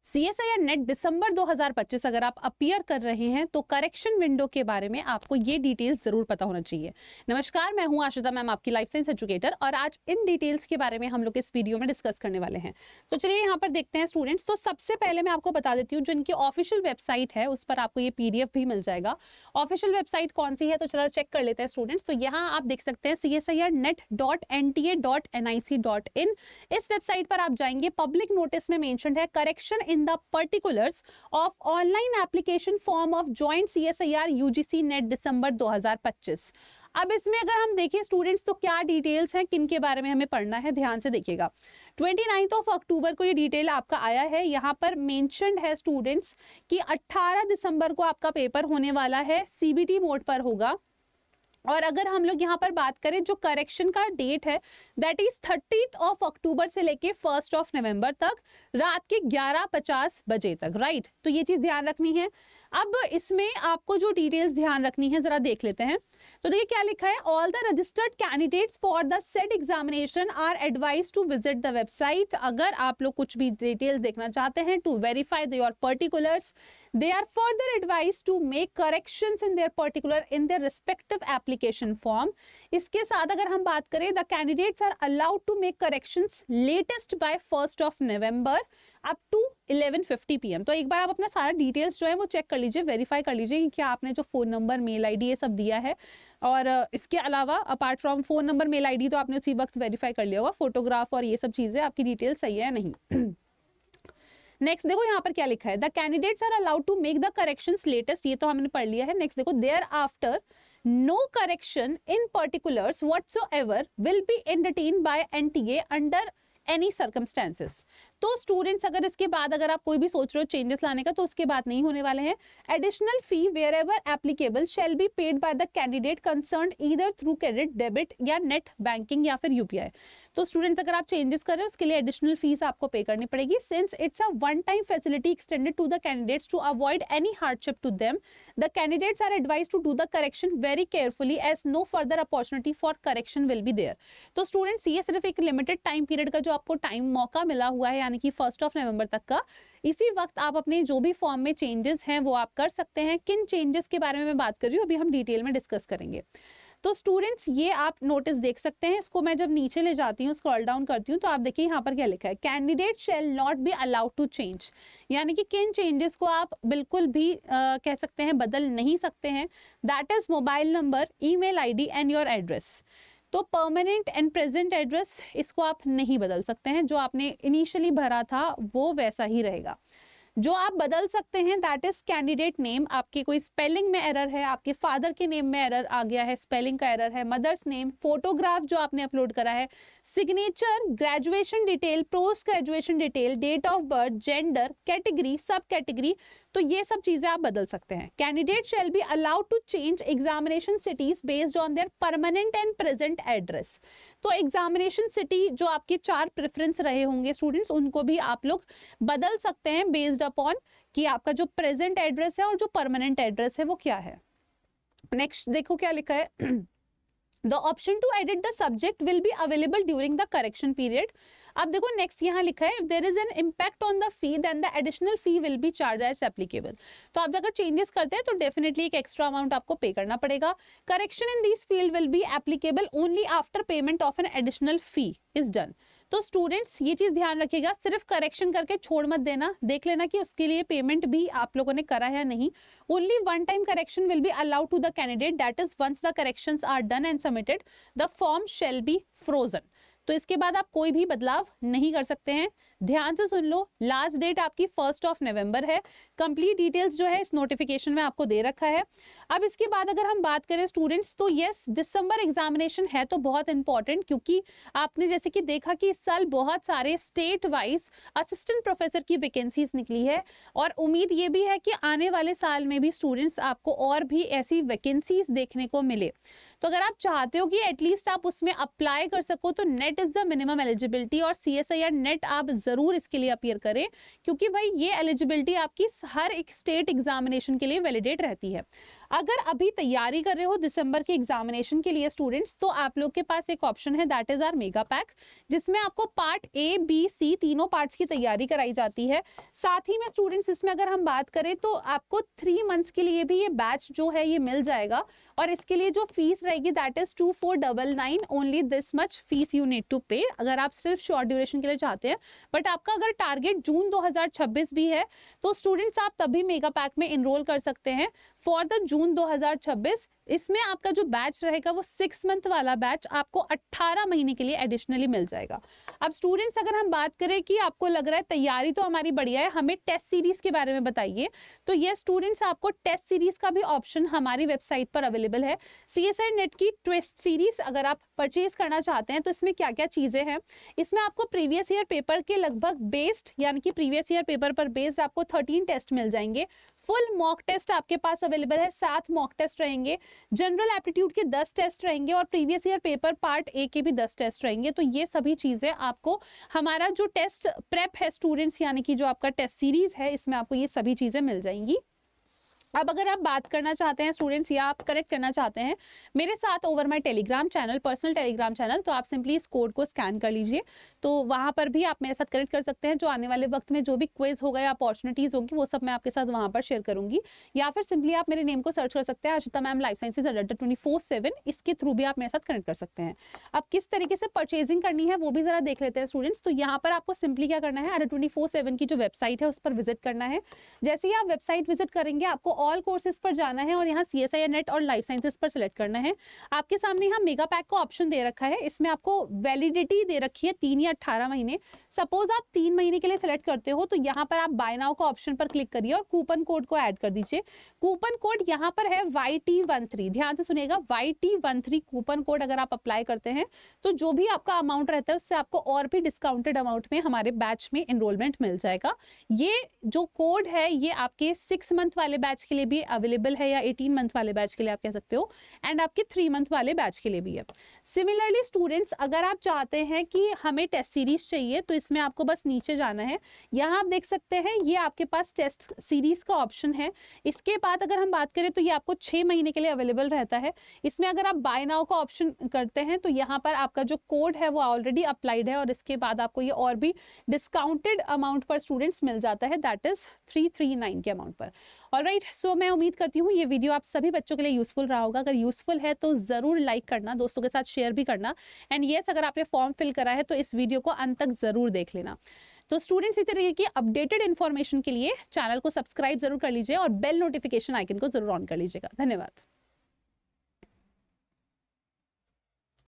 CSIR net December 2025 अगर आप appear कर रहे हैं तो करेक्शन विंडो के बारे में आपको ये डिटेल्स जरूर पता होना चाहिए। नमस्कार, मैं हूं आशिता मैम, आपकी लाइफ साइंस एजुकेटर, और आज इन डिटेल्स के बारे में हम लोग इस वीडियो में डिस्कस करने वाले हैं। तो चलिए यहाँ पर देखते हैं स्टूडेंट्स। तो सबसे पहले मैं आपको बता देती हूँ, जो इनकी ऑफिशियल वेबसाइट है उस पर आपको ये PDF भी मिल जाएगा। ऑफिशियल वेबसाइट कौन सी है तो चलो चेक कर लेते हैं स्टूडेंट्स। तो यहाँ आप देख सकते हैं csirnet.nta.nic.in। इस वेबसाइट पर आप जाएंगे, पब्लिक नोटिस में मेंशन्ड है correction in the particulars of online application form of joint CSIR UGC NET December 2025। अब इसमें अगर हम देखें स्टूडेंट्स तो क्या डिटेल्स हैं, किन के बारे में हमें पढ़ना है, ध्यान से देखिएगा। 29 अक्टूबर को ये डिटेल आपका आया है। यहाँ पर मेंशन्ड है स्टूडेंट्स कि 18 दिसंबर को आपका पेपर होने वाला है, CBT मोड पर होगा। और अगर हम लोग यहाँ पर बात करें, जो करेक्शन का डेट है दैट इज 30 अक्टूबर से लेके 1 नवंबर तक रात के 11:50 बजे तक, राइट। तो ये चीज ध्यान रखनी है। अब इसमें आपको जो डिटेल्स ध्यान रखनी है जरा देख लेते हैं। तो देखिए क्या लिखा है, all the registered candidates for the set examination are advise to visit the website. अगर आप लोग कुछ भी डिटेल्स देखना चाहते हैं to verify your particulars, they are further advised to make corrections in their particular in their respective application form। इसके साथ अगर हम बात करें, the candidates are allowed to make corrections latest by 1 November up to 11:50 PM। तो एक बार आप अपना सारा डिटेल्स जो है वो चेक कर लीजिए, वेरीफाई कर लीजिए कि क्या आपने जो फ़ोन नंबर, मेल ID ये सब दिया है। और इसके अलावा apart from phone number, mail ID तो आपने उसी वक्त वेरीफाई कर लिया होगा, फोटोग्राफ और ये सब चीज़ें, आपकी डिटेल सही है नहीं। नेक्स्ट देखो यहाँ पर क्या लिखा है, the candidates are allowed to make the corrections latest, ये तो हमने पढ़ लिया है। नेक्स्ट देखो, thereafter no correction in particulars whatsoever will be entertained by NTA under any circumstances. तो स्टूडेंट्स अगर इसके बाद अगर आप कोई भी सोच रहे हो चेंजेस लाने का तो उसके बाद नहीं होने वाले हैं। Additional fee wherever applicable shall be paid by the candidate concerned either through credit, debit या नेट बैंकिंग या फिर UPI। तो स्टूडेंट्स अगर आप चेंजेस कर रहे हो उसके लिए एडिशनल फीस आपको पे करनी पड़ेगी। Since it's a one time facility extended to the candidates to avoid any hardship to them, the candidates are advised to do the correction very carefully as no further opportunity for correction will be there. तो students ये सिर्फ एक limited time period का जो आपको time मौका मिला हुआ है, यानी कि 1 नवंबर तक का, इसी वक्त आप अपने जो भी फॉर्म में चेंजेस हैं वो आप कर सकते हैं। किन चेंजेस के बारे में मैं बात कर रही हूँ अभी हम डिटेल में डिस्कस करेंगे। तो स्टूडेंट्स ये आप नोटिस देख सकते हैं, इसको मैं जब नीचे ले जाती हूँ, स्क्रॉल डाउन करती हूँ, तो आप देखिए यहाँ पर क्या लिखा है, candidate shall not be allowed to change, यानी कि किन चेंजेस को आप बिल्कुल भी कह सकते हैं बदल नहीं सकते हैं। That is mobile number, email ID and your address. तो परमानेंट एंड प्रेजेंट एड्रेस इसको आप नहीं बदल सकते हैं, जो आपने इनिशियली भरा था वो वैसा ही रहेगा। जो आप बदल सकते हैं दैट इज कैंडिडेट नेम, आपके कोई स्पेलिंग में एरर है, आपके फादर के नेम में एरर आ गया है, स्पेलिंग का एरर है, मदर्स नेम, फोटोग्राफ जो आपने अपलोड करा है, signature, graduation detail, post graduation detail, date of birth, gender, category, sub category, तो ये सब चीजें आप बदल सकते हैं। Candidate shall be allowed to change examination cities based on their permanent and present address. तो एग्जामिनेशन सिटी जो आपके 4 प्रेफरेंस रहे होंगे स्टूडेंट्स, उनको भी आप लोग बदल सकते हैं बेस्ड अपॉन कि आपका जो प्रेजेंट एड्रेस है और जो परमानेंट एड्रेस है वो क्या है। नेक्स्ट देखो क्या लिखा है, the option to edit the subject will be available during the correction period. अब देखो नेक्स्ट यहाँ लिखा है, there is an impact on the fee then the additional fee will be charge as applicable. तो आप अगर चेंजेस करते हैं तो डेफिनेटली एक एक्स्ट्रा अमाउंट आपको पे करना पड़ेगा। Correction in this field will be applicable only after payment of an additional fee is done. तो स्टूडेंट्स ये चीज ध्यान रखिएगा, सिर्फ करेक्शन करके छोड़ मत देना, देख लेना कि उसके लिए पेमेंट भी आप लोगों ने करा है या नहीं। Only one time correction will be allowed to the candidate, that is once the corrections are done and submitted the form shall be frozen. तो इसके बाद आप कोई भी बदलाव नहीं कर सकते हैं। ध्यान से सुन लो, लास्ट डेट आपकी 1 नवंबर है। कंप्लीट डिटेल्स जो है इस नोटिफिकेशन में आपको दे रखा है। अब इसके बाद अगर हम बात करें स्टूडेंट्स, तो यस दिसंबर एग्जामिनेशन है तो बहुत इंपॉर्टेंट, क्योंकि आपने जैसे कि देखा कि इस साल बहुत सारे स्टेट वाइज असिस्टेंट प्रोफेसर की वैकेंसीज निकली है, और उम्मीद ये भी है कि आने वाले साल में भी स्टूडेंट्स आपको और भी ऐसी वैकेंसीज देखने को मिले। तो अगर आप चाहते हो कि एटलीस्ट आप उसमें अप्लाई कर सको तो net is the minimum eligibility, और CSIR नेट आप जरूर इसके लिए अपीयर करें, क्योंकि भाई ये एलिजिबिलिटी आपकी हर एक स्टेट एग्जामिनेशन के लिए वैलिडेट रहती है। अगर अभी तैयारी कर रहे हो दिसंबर के एग्जामिनेशन के लिए स्टूडेंट्स, तो आप लोग के पास एक ऑप्शन है, that is our mega pack, जिसमें आपको पार्ट ए बी सी तीनों पार्ट्स की तैयारी कराई जाती है। साथ ही में स्टूडेंट्स इसमें अगर हम बात करें तो आपको 3 मंथ्स के लिए भी ये बैच जो है ये मिल जाएगा, और इसके लिए जो फीस रहेगी that is 2499, only this much fees you need to pay, अगर आप सिर्फ शॉर्ट ड्यूरेशन के लिए चाहते हैं। बट आपका अगर टारगेट जून 2026 भी है तो स्टूडेंट्स आप तभी मेगा पैक में इनरोल कर सकते हैं फॉर द जून 2026। इसमें आपका जो बैच रहेगा वो 6 मंथ वाला बैच आपको 18 महीने के लिए एडिशनली मिल जाएगा। अब स्टूडेंट्स अगर हम बात करें कि आपको लग रहा है तैयारी तो हमारी बढ़िया है, हमें टेस्ट सीरीज के बारे में बताइए, तो ये स्टूडेंट्स आपको टेस्ट सीरीज का भी ऑप्शन हमारी वेबसाइट पर अवेलेबल है। CSIR नेट की टेस्ट सीरीज अगर आप परचेज करना चाहते हैं तो इसमें क्या क्या चीजें हैं, इसमें आपको प्रीवियस ईयर पेपर के लगभग बेस्ड, यानी कि प्रीवियस ईयर पेपर पर बेस्ड आपको 13 टेस्ट मिल जाएंगे। फुल मॉक टेस्ट आपके पास अवेलेबल है, 7 मॉक टेस्ट रहेंगे, जनरल एप्टीट्यूड के 10 टेस्ट रहेंगे और previous year paper part A के भी 10 टेस्ट रहेंगे। तो ये सभी चीजें आपको, हमारा जो टेस्ट प्रेप है स्टूडेंट्स, यानी कि जो आपका टेस्ट सीरीज है, इसमें आपको ये सभी चीजें मिल जाएंगी। अब अगर आप बात करना चाहते हैं स्टूडेंट्स या आप कनेक्ट करना चाहते हैं मेरे साथ over my Telegram channel, personal Telegram channel, तो आप सिंपली इस कोड को स्कैन कर लीजिए, तो वहां पर भी आप मेरे साथ कनेक्ट कर सकते हैं। जो आने वाले वक्त में जो भी क्विज होगा या अपॉर्चुनिटीज होगी वो सब मैं आपके साथ वहां पर शेयर करूंगी, या फिर सिंपली आप मेरे नेम को सर्च कर सकते हैं, आशिता मैम लाइफ साइंसेज अड्डा 24/7, इसके थ्रू भी आप मेरे साथ कनेक्ट कर सकते हैं। अब किस तरीके से परचेजिंग करनी है वो भी जरा देख लेते हैं स्टूडेंट्स। तो यहाँ पर आपको सिंपली क्या करना है, अड्डा 24/7 की जो वेबसाइट है उस पर विजिट करना है। जैसे ही आप वेबसाइट विजिट करेंगे आपको ऑल कोर्सेज पर जाना है और यहाँ CSIR नेट और लाइफ साइंसेज पर सिलेक्ट करना है। आपके सामने यहाँ मेगा पैक का ऑप्शन दे रखा है, इसमें आपको वैलिडिटी दे रखी है 3 या 18 महीने। सपोज आप 3 महीने के लिए सिलेक्ट करते हो तो यहाँ पर आप बाय नाउ का ऑप्शन पर क्लिक करिए और कूपन कोड को ऐड कर दीजिए। कूपन कोड यहाँ पर है YT13, ध्यान से सुनिएगा, YT13 कूपन कोड अगर आप अप्लाई करते हैं तो जो भी आपका अमाउंट रहता है उससे आपको और भी डिस्काउंटेड अमाउंट में हमारे बैच में एनरोलमेंट मिल जाएगा। ये जो कोड है ये आपके 6 मंथ वाले बैच के लिए भी अवेलेबल है, या 18 मंथ वाले बैच के लिए आप कह सकते हो, एंड आपके 3 मंथ वाले बैच के लिए भी है। सिमिलरली स्टूडेंट्स अगर आप चाहते हैं कि हमें टेस्ट सीरीज चाहिए तो इसमें आपको बस नीचे जाना है, यहाँ आप देख सकते हैं ये आपके पास टेस्ट सीरीज का ऑप्शन है। इसके बाद अगर हम बात करें तो ये आपको 6 महीने के लिए अवेलेबल रहता है। इसमें अगर आप बाय नाउ का ऑप्शन करते हैं तो यहाँ पर आपका जो कोड है वो ऑलरेडी अप्लाइड है और इसके बाद आपको ये और भी डिस्काउंटेड अमाउंट पर स्टूडेंट्स मिल जाता है, दैट इज 339 के अमाउंट पर। ऑलराइट, सो मैं उम्मीद करती हूँ ये वीडियो आप सभी बच्चों के लिए यूजफुल रहा होगा। अगर यूजफुल है तो जरूर लाइक करना, दोस्तों के साथ शेयर भी करना, एंड यस अगर आपने फॉर्म फिल करा है तो इस वीडियो को अंत तक जरूर देख लेना। तो स्टूडेंट्स इस तरीके की अपडेटेड इन्फॉर्मेशन के लिए चैनल को सब्सक्राइब जरूर कर लीजिए और बेल नोटिफिकेशन आइकन को जरूर ऑन कर लीजिएगा। धन्यवाद।